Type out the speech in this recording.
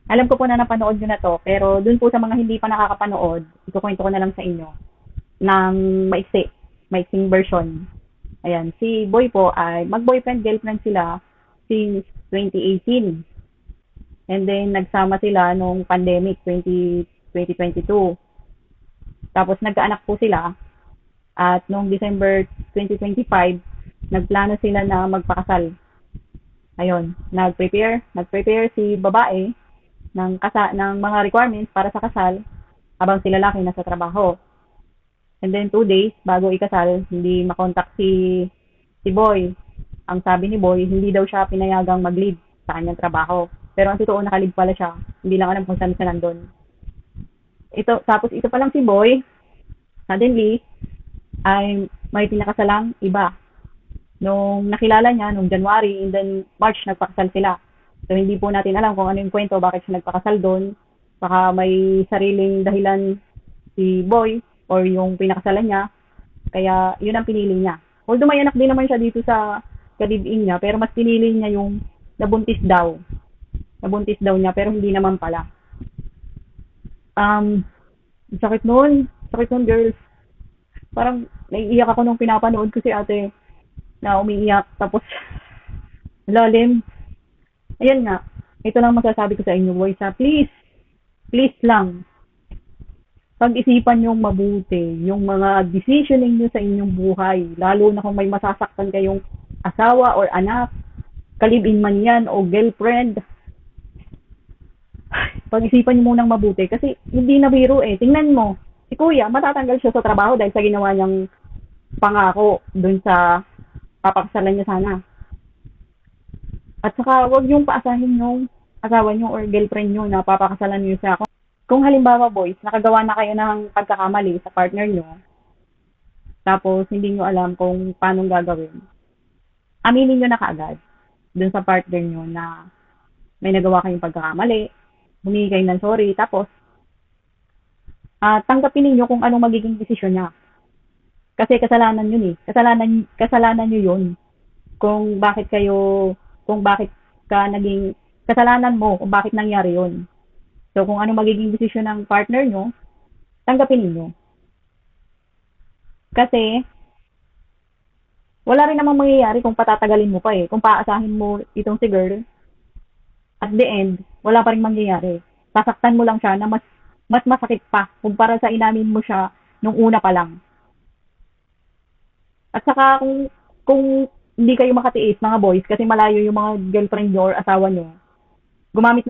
Alam ko po na napanood nyo na to, pero dun po sa mga hindi pa nakakapanood, ikukwento ko na lang sa inyo ng maiksing version. Ayan, si Boy po ay mag-boyfriend, girlfriend sila since 2018. And then, nagsama sila nung pandemic, 2022. Tapos, nagkaanak po sila. At nung December 2025, nagplano sila na magpakasal. Ayun, nag-prepare si babae ng mga requirements para sa kasal habang si lalaki nasa trabaho. And then 2 days bago ikasal, hindi makontak si Boy. Ang sabi ni Boy, hindi daw siya pinayagang mag-leave sa kanyang trabaho. Pero ang totoo, naka-leave pala siya. Hindi lang alam kung saan siya nandun. Tapos ito pa lang si Boy, suddenly, ay may pinakasalang iba. Nung nakilala niya, nung January, and then March, nagpakasal sila. So, hindi po natin alam kung ano yung kwento, bakit siya nagpakasal doon. Baka may sariling dahilan si Boy or yung pinakasalan niya. Kaya, yun ang pinili niya. Although may anak din naman siya dito sa kalibing niya, pero mas pinili niya yung nabuntis daw. Nabuntis daw niya, pero hindi naman pala. Um, sakit nun. Sakit nun, girls. Parang naiiyak ako nung pinapanood ko si ate na umiiyak. Tapos, lalim. Ayan nga. Ito lang masasabi ko sa inyo, boys. Please, please lang, pag-isipan yung mabuti, yung mga decisioning nyo sa inyong buhay. Lalo na kung may masasaktan kayong asawa or anak, kalibin man yan o girlfriend. Pag-isipan nyo munang mabuti kasi hindi na biro eh. Tingnan mo, si kuya, matatanggal siya sa trabaho dahil sa ginawa niyang pangako dun sa papakasalan niya sana. At saka, wag yung paasahin yung asawa niyo or girlfriend niyo na papakasalan niyo siya. Kung halimbawa, boys, nakagawa na kayo ng pagkakamali sa partner niyo, tapos hindi niyo alam kung paano gagawin, aminin niyo na kaagad dun sa partner niyo na may nagawa kayong pagkakamali, humingi kayo ng sorry, tapos tanggapin niyo kung anong magiging desisyon niya. Kasi kasalanan yun eh. Kasalanan niyo yun. Kung bakit kayo, kung bakit ka naging, kasalanan mo kung bakit nangyari yun. So, kung ano magiging desisyon ng partner nyo, tanggapin niyo. Kasi, wala rin namang mangyayari kung patatagalin mo pa eh. Kung paasahin mo itong si girl, at the end, wala pa rin mangyayari. Sasaktan mo lang siya na mas masakit pa kumpara sa inamin mo siya nung una pa lang. At saka kung hindi kayo makatiis mga boys kasi malayo yung mga girlfriend nyo or asawa nyo, gumamit